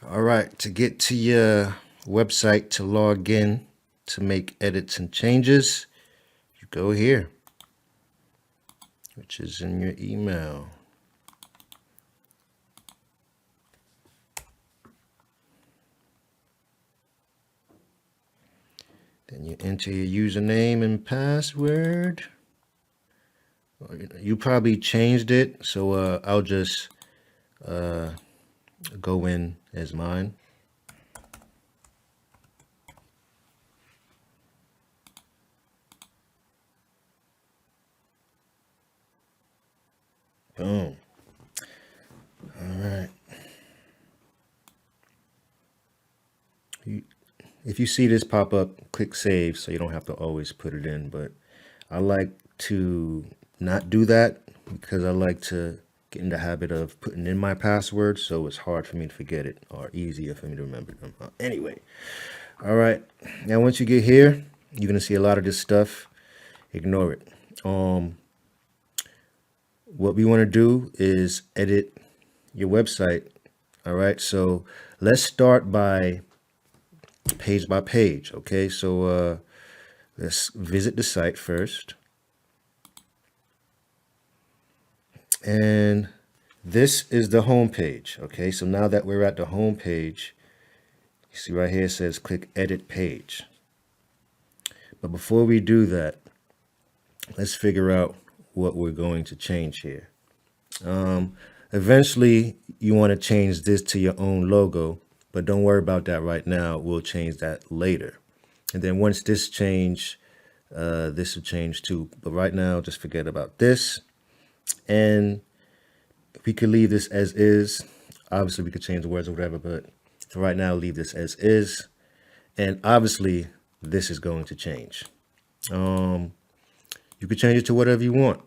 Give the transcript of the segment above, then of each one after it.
All right, to get to your website to log in to make edits and changes, you go here, which is in your email. Then you enter your username and password. You probably changed it, so I'll just go in as mine. Boom. All right. If you see this pop up, click save so you don't have to always put it in. But I like to not do that because I like to get in the habit of putting in my password so it's hard for me to forget it or easier for me to remember them. Anyway, all right. Now, once you get here, you're going to see a lot of this stuff. Ignore it. What we want to do is edit your website. All right. So let's start by page. Okay. So let's visit the site first. And this is the home page. Okay. So now that we're at the home page, you see right here it says click edit page. But before we do that, let's figure out what we're going to change here. Eventually, you want to change this to your own logo, but don't worry about that right now. We'll change that later. And then once this change, this will change too. But right now, just forget about this. And we could leave this as is. Obviously, we could change the words or whatever, but for right now, leave this as is. And obviously, this is going to change. You could change it to whatever you want.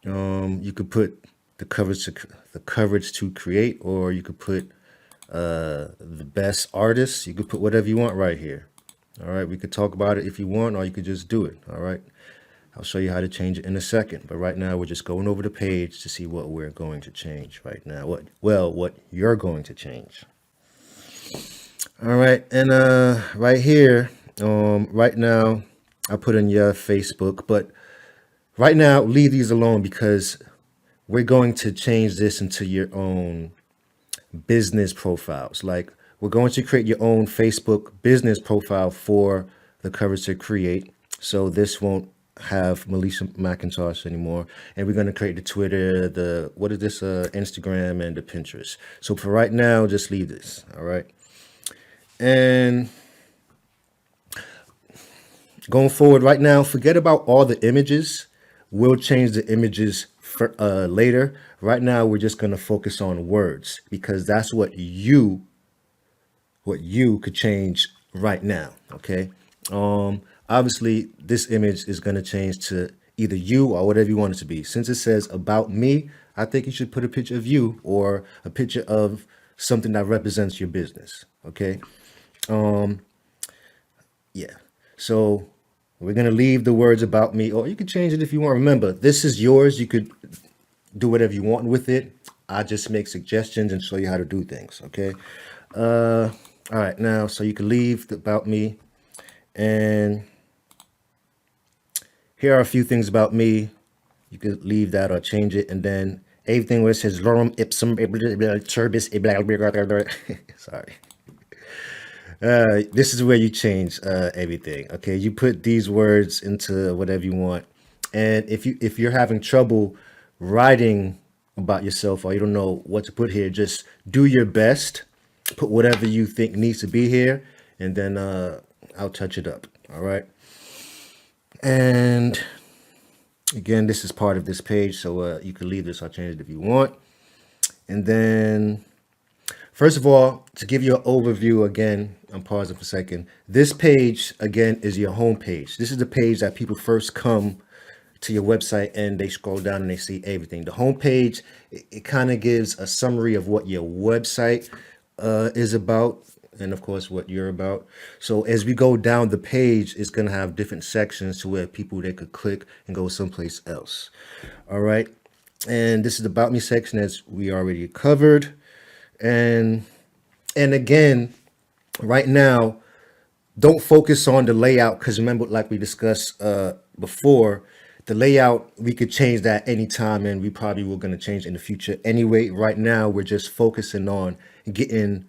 You could put the coverage to create, or you could put the best artists. You could put whatever you want right here. All right, we could talk about it if you want, or you could just do it. All right, I'll show you how to change it in a second. But right now, we're just going over the page to see what we're going to change right now. What you're going to change. All right, and right here, right now, I put in your Facebook, but right now, leave these alone because we're going to change this into your own business profiles. Like we're going to create your own Facebook business profile for the Coverage to Create. So this won't have Melissa McIntosh anymore. And we're going to create the Twitter, what is this, Instagram and the Pinterest. So for right now, just leave this. All right. And going forward right now, forget about all the images. We'll change the images for later. Right now, we're just going to focus on words because that's what you could change right now. Okay. Obviously, this image is going to change to either you or whatever you want it to be. Since it says about me, I think you should put a picture of you or a picture of something that represents your business. Okay. Yeah. So we're going to leave the words about me, or you can change it if you want. Remember, this is yours. You could do whatever you want with it. I just make suggestions and show you how to do things. Okay. All right. Now, so you can leave the about me. And here are a few things about me. You could leave that or change it. And then everything where it says lorem ipsum turbis. Sorry. This is where you change everything. Okay, you put these words into whatever you want, and if you're having trouble writing about yourself or you don't know what to put here, just do your best. Put whatever you think needs to be here, and then I'll touch it up. All right. And again, this is part of this page, so you can leave this. I'll change it if you want. And then first of all, to give you an overview again, I'm pausing for a second. This page, again, is your home page. This is the page that people first come to your website and they scroll down and they see everything. The home page, it kind of gives a summary of what your website is about and, of course, what you're about. So as we go down the page, it's going to have different sections to where they could click and go someplace else. All right. And this is the About Me section as we already covered. And And again, right now, don't focus on the layout because remember, like we discussed before, the layout we could change that anytime, and we probably were going to change in the future anyway. Right now, we're just focusing on getting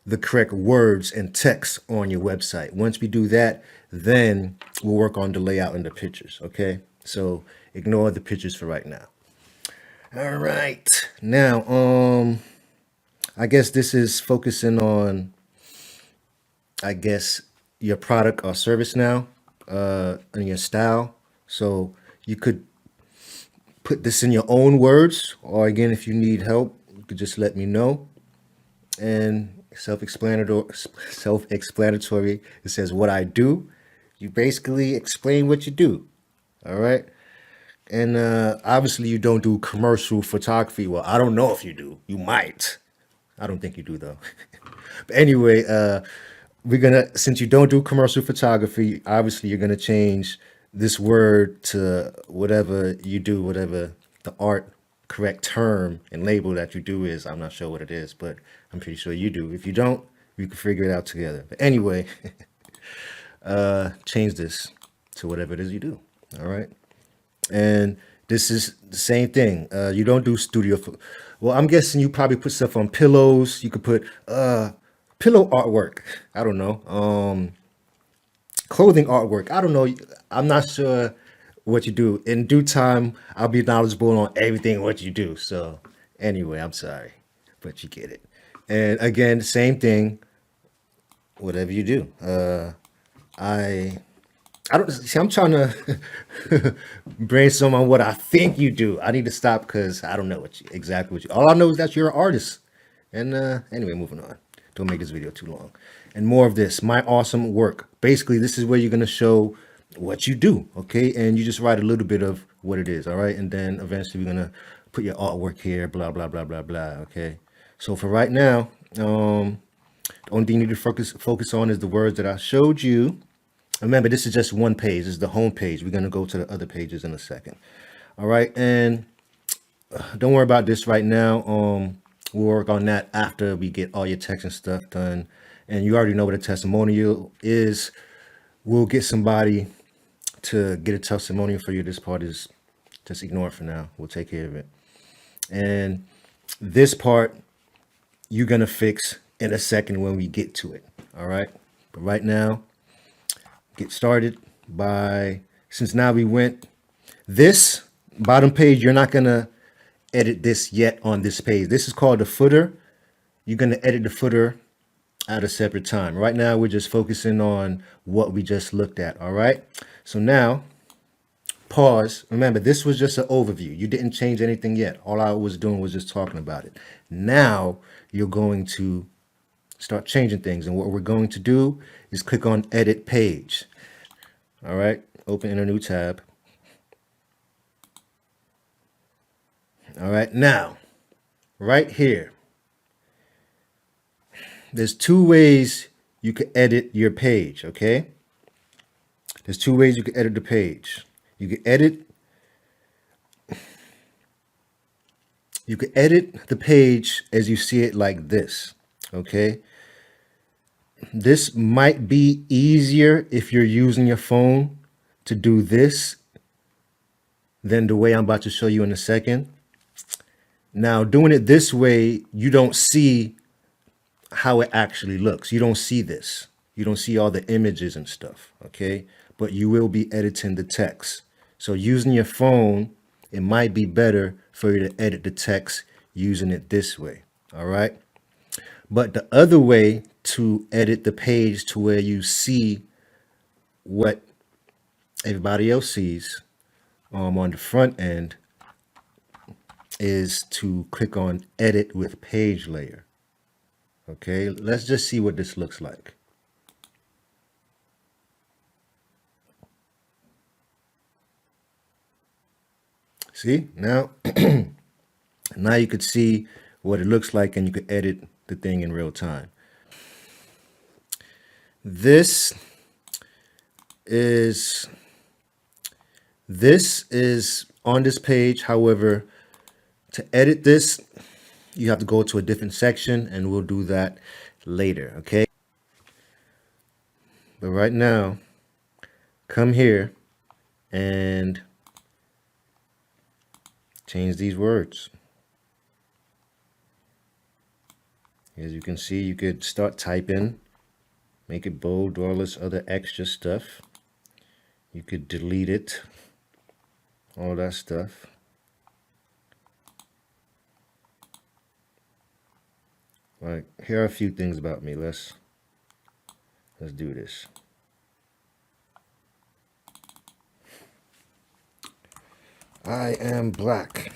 the correct words and text on your website. Once we do that, then we'll work on the layout and the pictures. Okay, so ignore the pictures for right now. All right, now I guess this is focusing on, I guess, your product or service now, and your style. So you could put this in your own words, or again, if you need help, you could just let me know. And self-explanatory. It says what I do. You basically explain what you do. All right. And obviously, you don't do commercial photography. Well, I don't know if you do. You might. I don't think you do though. But anyway, we're gonna since you don't do commercial photography, obviously you're gonna change this word to whatever you do, whatever the art correct term and label that you do is. I'm not sure what it is, but I'm pretty sure you do. If you don't, we can figure it out together. But anyway, change this to whatever it is you do. All right. And this is the same thing. You don't do well, I'm guessing you probably put stuff on pillows. You could put pillow artwork. I don't know. Clothing artwork. I don't know. I'm not sure what you do. In due time, I'll be knowledgeable on everything what you do. So anyway, I'm sorry, but you get it. And again, same thing. Whatever you do. I I don't see. I'm trying to brainstorm on what I think you do. I need to stop because I don't know exactly what you. All I know is that you're an artist. And anyway, moving on. Don't make this video too long. And more of this. My awesome work. Basically, this is where you're gonna show what you do. Okay, and you just write a little bit of what it is. All right, and then eventually we're gonna put your artwork here. Blah blah blah blah blah. Okay. So for right now, the only thing you need to focus on is the words that I showed you. Remember, this is just one page. This is the home page. We're going to go to the other pages in a second. All right. And don't worry about this right now. We'll work on that after we get all your text and stuff done. And you already know what a testimonial is. We'll get somebody to get a testimonial for you. This part is just ignore it for now. We'll take care of it. And this part you're going to fix in a second when we get to it. All right. But right now, get started by, since now we went this bottom page, you're not going to edit this yet on this page. This is called the footer. You're going to edit the footer at a separate time. Right now, we're just focusing on what we just looked at. All right. So now pause. Remember, this was just an overview. You didn't change anything yet. All I was doing was just talking about it. Now you're going to start changing things. And what we're going to do is click on edit page. All right, open in a new tab. All right, now, right here, there's two ways you can edit your page, okay? There's two ways you can edit the page. You can edit the page as you see it like this, okay? This might be easier if you're using your phone to do this than the way I'm about to show you in a second. Now, doing it this way, you don't see how it actually looks. You don't see this. You don't see all the images and stuff, okay? But you will be editing the text. So using your phone, it might be better for you to edit the text using it this way, all right? But the other way to edit the page to where you see what everybody else sees on the front end is to click on edit with page layer. Okay, let's just see what this looks like. See, now now you could see what it looks like and you could edit the thing in real time. This is on this page. However, to edit this, you have to go to a different section, and we'll do that later, okay? But right now, come here and change these words. As you can see, you could start typing, make it bold, do all this other extra stuff. You could delete it, all that stuff. Like, here are a few things about me. Let's do this. I am black.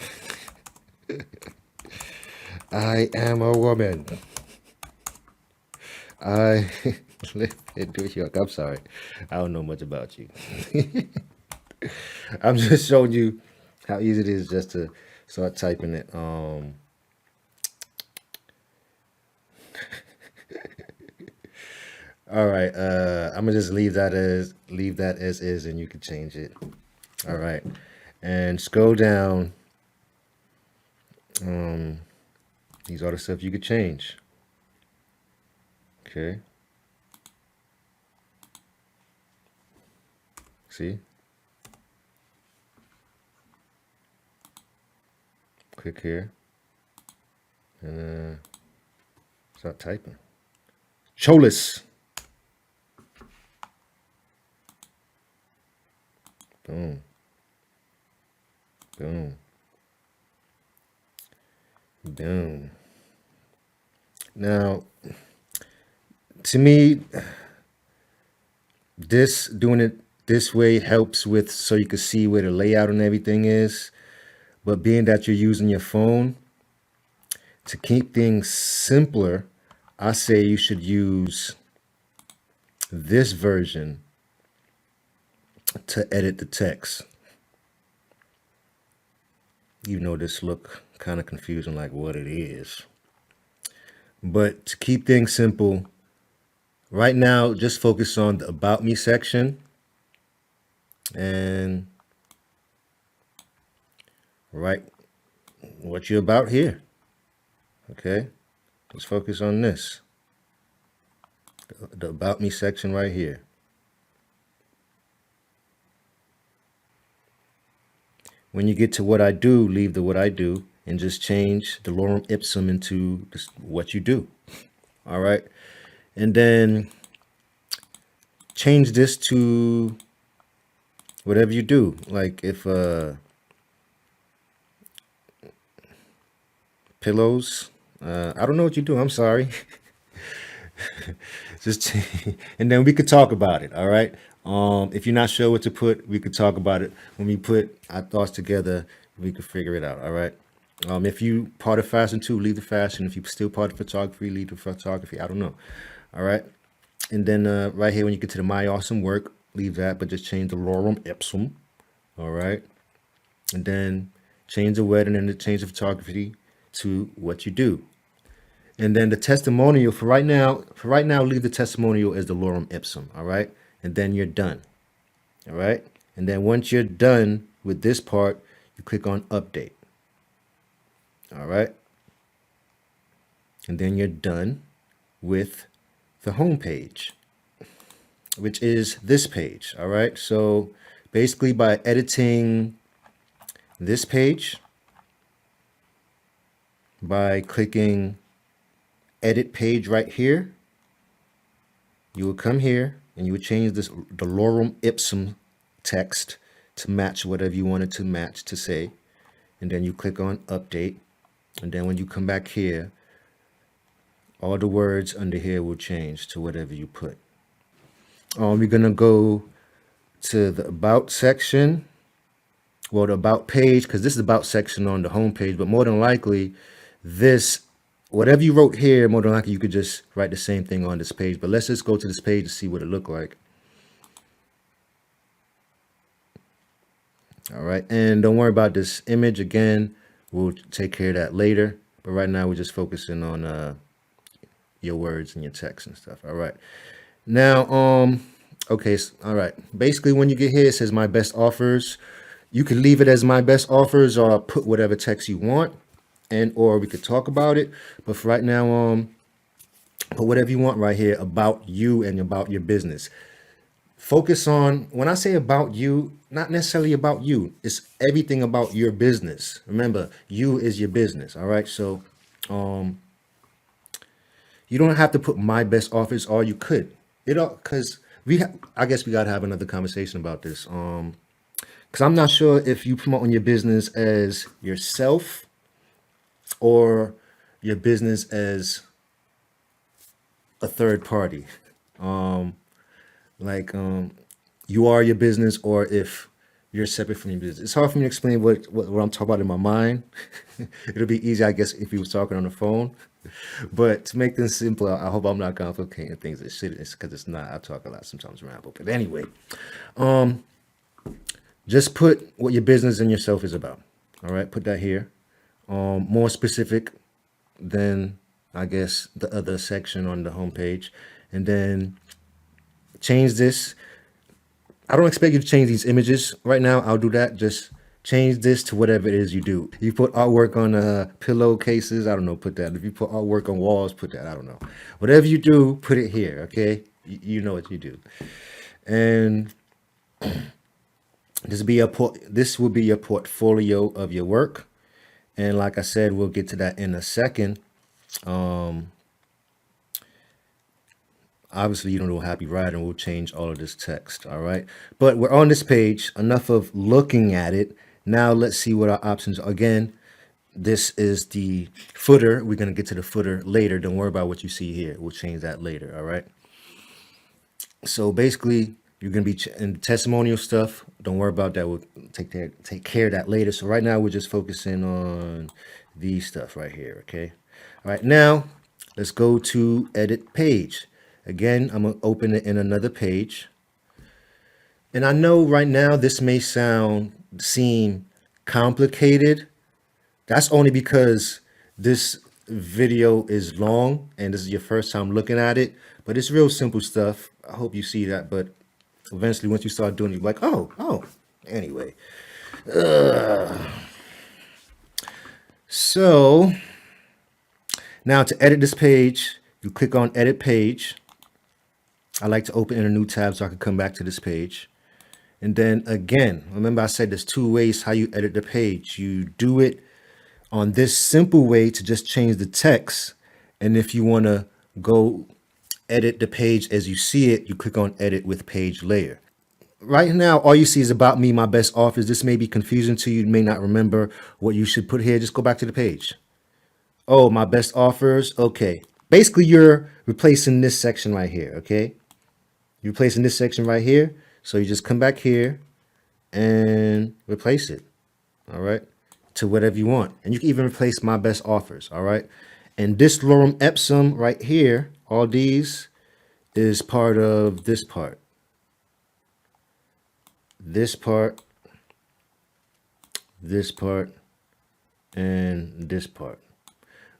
I am a woman. I live in New York. I'm sorry. I don't know much about you. I'm just showing you how easy it is just to start typing it. All right. I'm gonna just leave that as is, and you can change it. All right. And scroll down. These are the stuff you could change. Okay. See? Click here. And start typing. Cholis. Boom. Boom. Boom. Now, to me, doing it this way helps with so you can see where the layout and everything is. But being that you're using your phone, to keep things simpler, I say you should use this version to edit the text. Even though this look kind of confusing like what it is. But to keep things simple, right now, just focus on the About Me section and write what you're about here. Okay? Just focus on this. The About Me section right here. When you get to what I do, leave the what I do and just change the lorem ipsum into what you do. All right. And then change this to whatever you do. Like if pillows, I don't know what you do. I'm sorry. Just and then we could talk about it. All right. If you're not sure what to put, we could talk about it. When we put our thoughts together, we could figure it out. All right. If you part of fashion too, leave the fashion. If you still part of photography, leave the photography. I don't know. All right. And then right here, when you get to the My Awesome Work, leave that, but just change the lorem ipsum. All right. And then change the wedding and then change the photography to what you do. And then the testimonial for right now, leave the testimonial as the lorem ipsum. All right. And then you're done. All right. And then once you're done with this part, you click on update. All right. And then you're done with the home page, which is this page. All right. So basically by editing this page, by clicking edit page right here, you will come here and you would change the lorem ipsum text to match whatever you wanted to match to say. And then you click on update. And then when you come back here, all the words under here will change to whatever you put. We're going to go to the about section. Well, the about page, because this is about section on the home page, but more than likely this, whatever you wrote here, more than likely you could just write the same thing on this page. But let's just go to this page to see what it looked like. All right. And don't worry about this image. Again, we'll take care of that later. But right now we're just focusing on your words and your text and stuff. All right. Now, okay. All right. Basically, when you get here, it says my best offers. You can leave it as my best offers or put whatever text you want. and or we could talk about it. But for right now, put whatever you want right here about you and about your business. Focus on, when I say about you, not necessarily about you, it's everything about your business. Remember, you is your business. All right. So you don't have to put my best offers, or you could. It all because I guess we gotta have another conversation about this. Because I'm not sure if you promoting your business as yourself or your business as a third party. Like you are your business, or if you're separate from your business. It's hard for me to explain what I'm talking about in my mind. It'll be easy, I guess, if you was talking on the phone. But to make things simpler, I hope I'm not complicating things. It should, it's because it's not. I talk a lot sometimes ramble. But anyway, just put what your business and yourself is about. All right, put that here. More specific than I guess the other section on the homepage, and then change this. I don't expect you to change these images right now. I'll do that. Just change this to whatever it is you do. You put artwork on pillowcases, I don't know, put that. If you put artwork on walls, put that. I don't know. Whatever you do, put it here, okay? You know what you do. And this will be your portfolio of your work. And like I said, we'll get to that in a second. Obviously, you don't know Happy Ride, and we'll change all of this text, all right? But we're on this page. Enough of looking at it. Now let's see what our options are. Again, this is the footer. We're going to get to the footer later. Don't worry about what you see here. We'll change that later, all right? So basically, you're going to be in testimonial stuff. Don't worry about that. We'll take care of that later. So right now, we're just focusing on these stuff right here, okay? All right, now let's go to edit page. Again, I'm going to open it in another page. And I know right now this may seem complicated. That's only because this video is long and this is your first time looking at it. But it's real simple stuff. I hope you see that. But eventually, once you start doing it, you're like, oh. Anyway. So now to edit this page, you click on edit page. I like to open in a new tab so I can come back to this page. And then again, remember I said there's two ways how you edit the page. You do it on this simple way to just change the text. And if you want to go edit the page as you see it, you click on edit with page layer. Right now, all you see is about me, my best offers. This may be confusing to you. You may not remember what you should put here. Just go back to the page. Oh, my best offers. Okay. Basically, you're replacing this section right here. Okay. You're replacing this section right here. So you just come back here and replace it. All right. To whatever you want. And you can even replace my best offers. All right. And this lorem ipsum right here, all these is part of this part. This part, this part, and this part.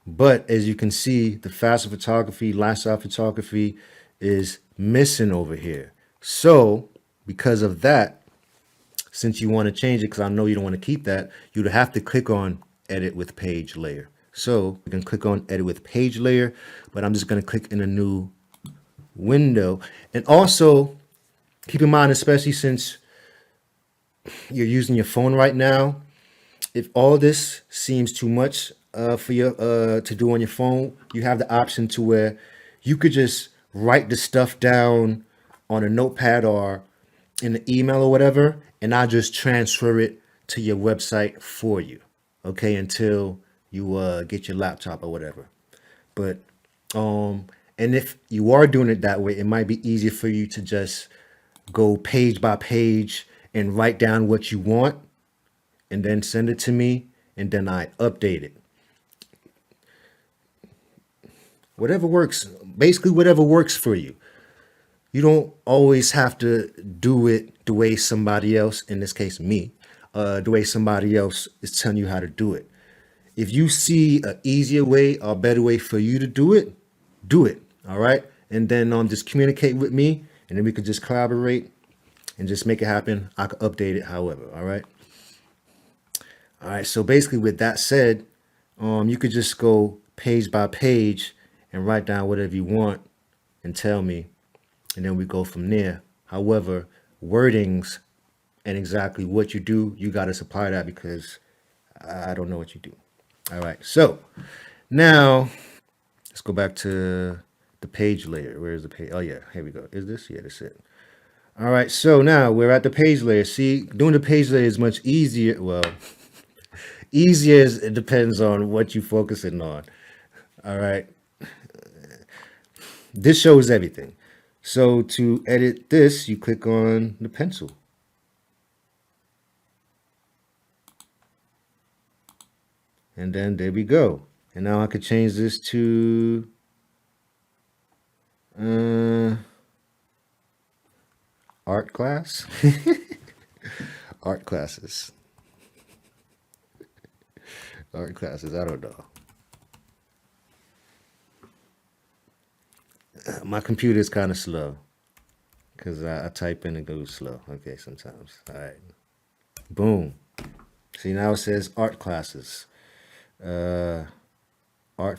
But as you can see, the faster photography, lifestyle photography is missing over here. So because of that, since you want to change it, because I know you don't want to keep that, you'd have to click on edit with page layer. So you can click on edit with page layer, but I'm just going to click in a new window. And also keep in mind, especially since you're using your phone right now, if all this seems too much for you to do on your phone, you have the option to where you could just write the stuff down on a notepad or in an email or whatever, and I'll just transfer it to your website for you, okay, until you get your laptop or whatever. But and if you are doing it that way, it might be easier for you to just go page by page and write down what you want and then send it to me, and then I update it. Whatever works, basically whatever works for you. You don't always have to do it the way somebody else, in this case me, the way somebody else is telling you how to do it. If you see an easier way or better way for you to do it, all right? And then just communicate with me, and then we could just collaborate and just make it happen. I could update it however, all right? All right, so basically with that said, You could just go page by page and write down whatever you want and tell me, and then we go from there. However, wordings and exactly what you do, you got to supply that because I don't know what you do. All right, so now let's go back to the page layer. Where is the page? Oh yeah, here we go. Is this? Yeah, that's it. All right, so now we're at the page layer. See, doing the page layer is much easier. Well, easier is, it depends on what you're focusing on. All right, this shows everything. So to edit this, you click on the pencil. And then there we go. And now I could change this to art class. Art classes. Art classes. I don't know. My computer is kind of slow because I type in and goes slow. Okay, sometimes. All right. Boom. See, now it says art classes. Art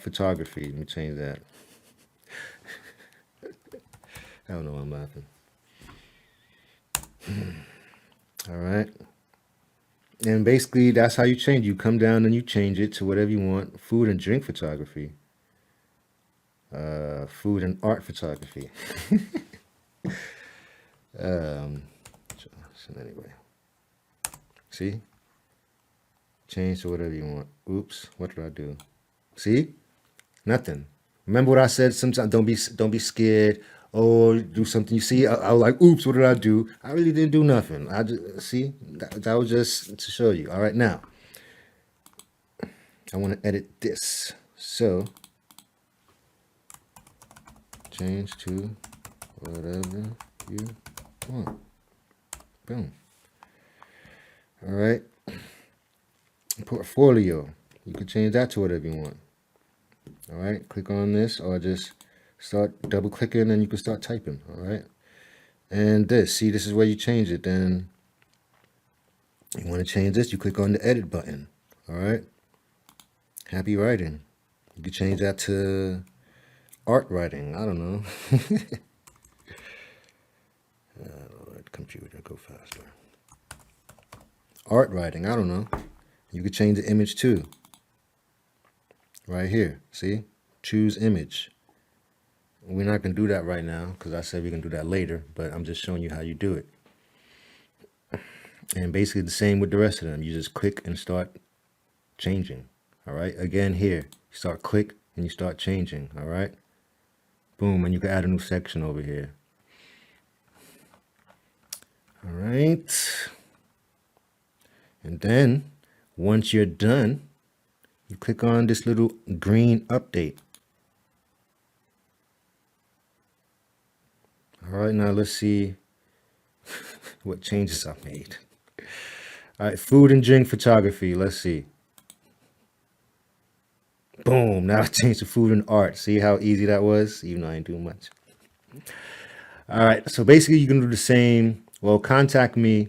photography. Let me change that. I don't know why I'm laughing. All right. And basically, that's how you change. You come down and you change it to whatever you want. Food and drink photography. Food and art photography. So anyway, see, change to whatever you want. Oops, what did I do? See, nothing. Remember what I said? Sometimes don't be scared. Or do something. You see, I was like, oops, what did I do? I really didn't do nothing. I just see that was just to show you. All right, now I want to edit this. So change to whatever you want. Boom. All right. Portfolio. You can change that to whatever you want. All right. Click on this or just start double clicking and you can start typing. All right. And this, see, this is where you change it. Then you want to change this, you click on the edit button. All right. Happy writing. You can change that to art writing. I don't know. Computer, go faster. Art writing. I don't know. You could change the image too. Right here. See? Choose image. We're not going to do that right now because I said we're going to do that later, but I'm just showing you how you do it. And basically the same with the rest of them. You just click and start changing. All right. Again, here, you start click and you start changing. All right. Boom. And you can add a new section over here. All right. And then once you're done, you click on this little green update. All right, now let's see what changes I made. All right, food and drink photography. Let's see. Boom, now I changed to food and art. See how easy that was, even though I ain't doing much. All right, so basically you can do the same. Well, contact me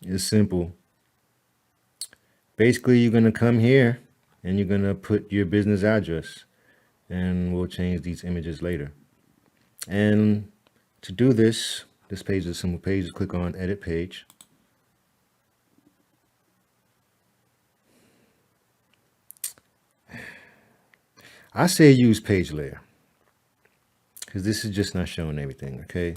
is simple. Basically, you're going to come here and you're going to put your business address and we'll change these images later. And to do this, this page is a simple page. Just click on edit page. I say use page layer because this is just not showing everything, okay?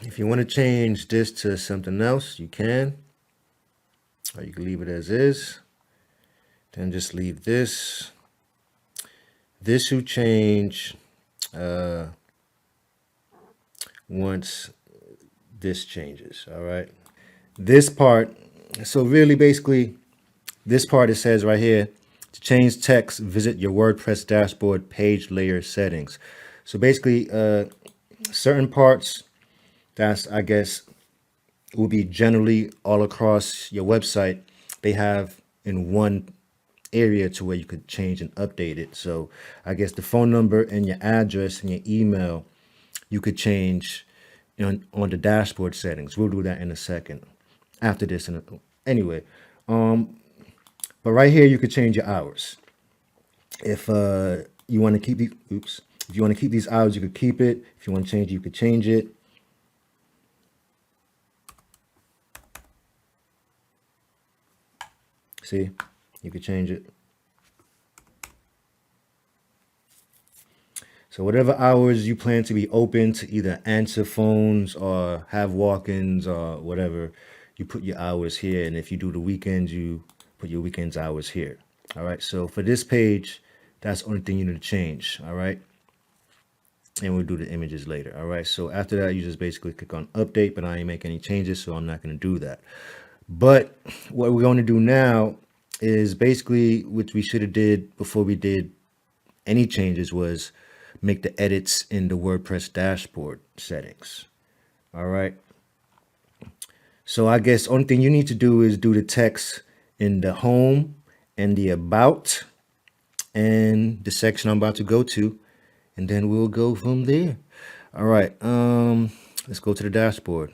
If you want to change this to something else, you can. Or you can leave it as is. Then just leave this. This will change once this changes, all right? This part, so really basically, this part it says right here, to change text, visit your WordPress dashboard page layer settings. So basically, certain parts that's, I guess, will be generally all across your website, they have in one area to where you could change and update it. So I guess the phone number and your address and your email, you could change on the dashboard settings. We'll do that in a second after this. Anyway, but right here, you could change your hours. If you want to keep these, if you want to keep these hours, you could keep it. If you want to change it, you could change it. See, you could change it. So whatever hours you plan to be open to either answer phones or have walk-ins or whatever, you put your hours here. And if you do the weekends, you put your weekends hours here. All right. So for this page, that's the only thing you need to change. All right. And we'll do the images later. All right. So after that, you just basically click on update, but I ain't make any changes, so I'm not going to do that. But what we're going to do now is basically what we should have did before we did any changes was make the edits in the WordPress dashboard settings. All right. So I guess only thing you need to do is do the text in the home and the about and the section I'm about to go to, and then we'll go from there. All right. Let's go to the dashboard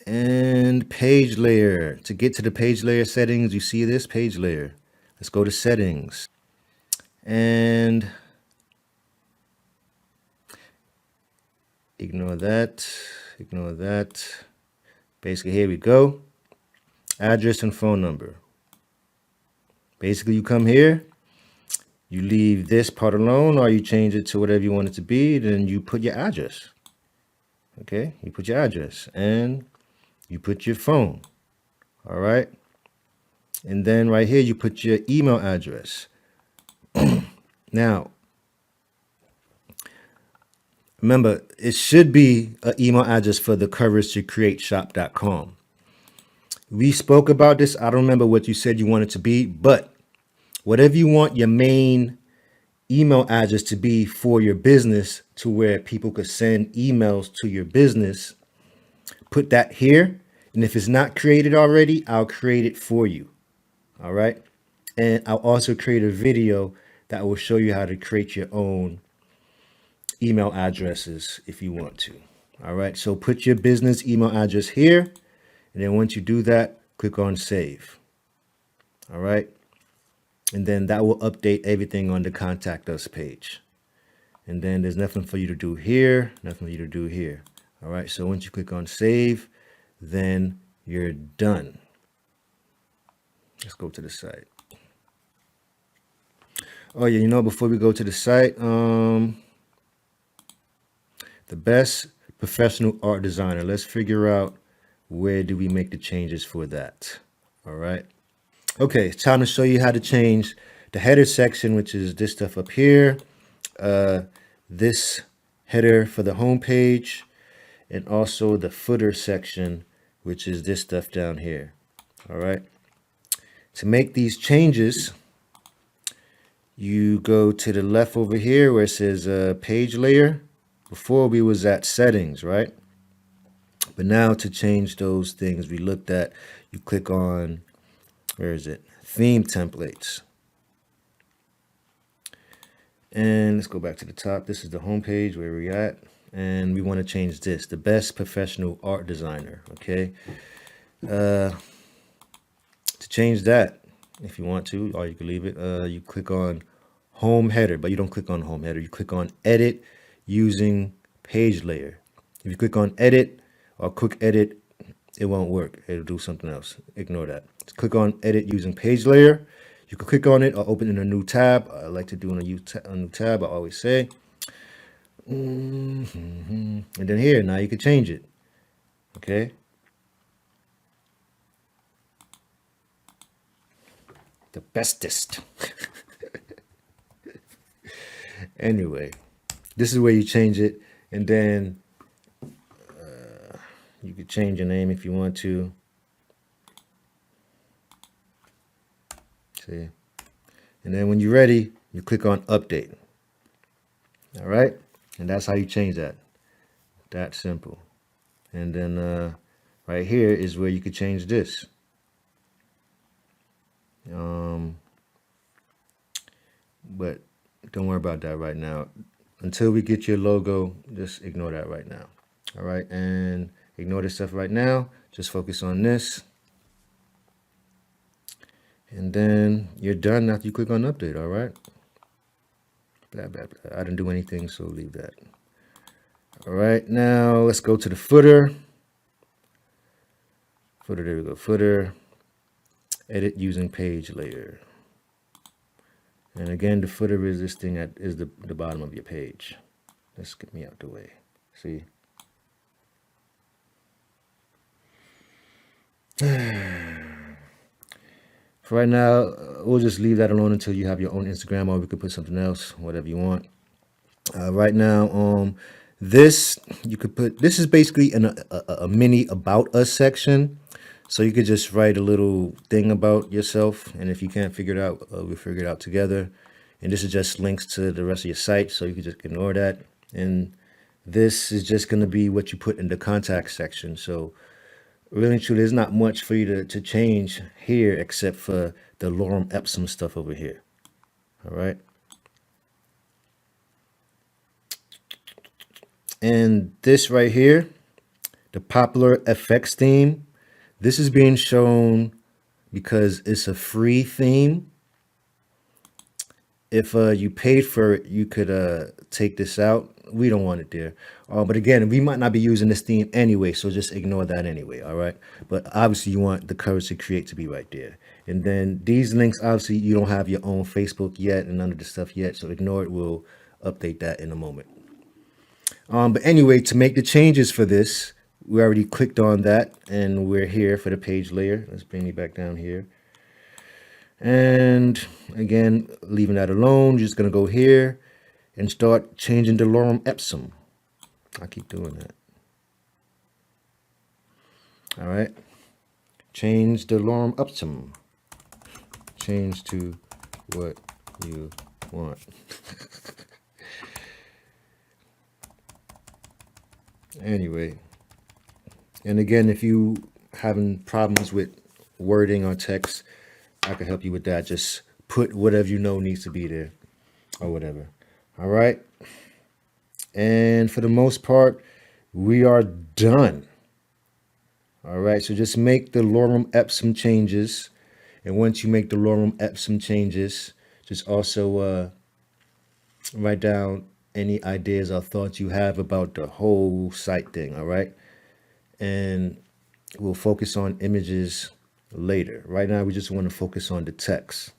and page layer. To get to the page layer settings, you see this page layer. Let's go to settings and ignore that. Basically, here we go. Address and phone number. Basically, you come here, you leave this part alone, or you change it to whatever you want it to be, then you put your address. Okay, you put your address and you put your phone. All right. And then right here, you put your email address. Now, remember, it should be an email address for the coverage to create shop.com. We spoke about this. I don't remember what you said you want it to be, but whatever you want your main email address to be for your business to where people could send emails to your business, put that here. And if it's not created already, I'll create it for you. All right. And I'll also create a video that will show you how to create your own email addresses if you want to. All right. So put your business email address here. And then once you do that, click on save. All right. And then that will update everything on the contact us page. And then there's nothing for you to do here, nothing for you to do here. All right. So once you click on save, then you're done. Let's go to the site. Oh yeah, before we go to the site, the best professional art designer. Let's figure out where do we make the changes for that. All right. Okay, it's time to show you how to change the header section, which is this stuff up here. This header for the home page, and also the footer section, which is this stuff down here. All right. To make these changes, you go to the left over here where it says page layer. Before we was at settings, right? But now to change those things we looked at, you click on, where is it? Theme templates. And let's go back to the top. This is the home page where we're at. And we want to change this, the best professional art designer. Okay. To change that, if you want to, or you can leave it, you click on home header, but you don't click on home header. You click on edit using page layer. If you click on edit or quick edit, it won't work. It'll do something else. Ignore that. Just click on edit using page layer. You can click on it or open in a new tab. I like to do a new tab, I always say. And then here, now you can change it. Okay. The bestest. Anyway, this is where you change it, and then you could change your name if you want to. See, and then when you're ready, you click on update. All right, and that's how you change that. That simple. And then right here is where you could change this. but don't worry about that right now. Until we get your logo, just ignore that right now. All right, and ignore this stuff right now. Just focus on this. And then you're done after you click on update, all right? Blah, blah, blah. I didn't do anything, so leave that. All right, now let's go to the footer. Footer, there we go, footer. Edit using page layer. And again, the footer is this thing that is the bottom of your page. Let's get me out the way. See? For right now, we'll just leave that alone until you have your own Instagram, or we could put something else, whatever you want. Right now, this you could put. This is basically a mini about us section, so you could just write a little thing about yourself, and if you can't figure it out, we'll figure it out together. And this is just links to the rest of your site, so you can just ignore that. And this is just going to be what you put in the contact section. So really and truly, there's not much for you to change here except for the lorem ipsum stuff over here. All right. And this right here, the popular effects theme, this is being shown because it's a free theme. If you paid for it, you could take this out. We don't want it there. But again, we might not be using this theme anyway, so just ignore that anyway, all right? But obviously, you want the courage to create to be right there. And then these links, obviously, you don't have your own Facebook yet and none of the stuff yet, so ignore it. We'll update that in a moment. But anyway, to make the changes for this, we already clicked on that, and we're here for the page layer. Let's bring you back down here. And again, leaving that alone, you're just going to go here and start changing the lorem ipsum. I keep doing that. All right. Change the lorem ipsum. Change to what you want. Anyway. And again, if you having problems with wording or text, I can help you with that. Just put whatever you know needs to be there or whatever. All right. And for the most part, we are done. All right. So just make the lorem ipsum changes. And once you make the lorem ipsum changes, just also write down any ideas or thoughts you have about the whole site thing. All right. And we'll focus on images later. Right now, we just want to focus on the text.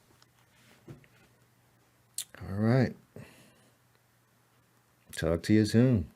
All right. Talk to you soon.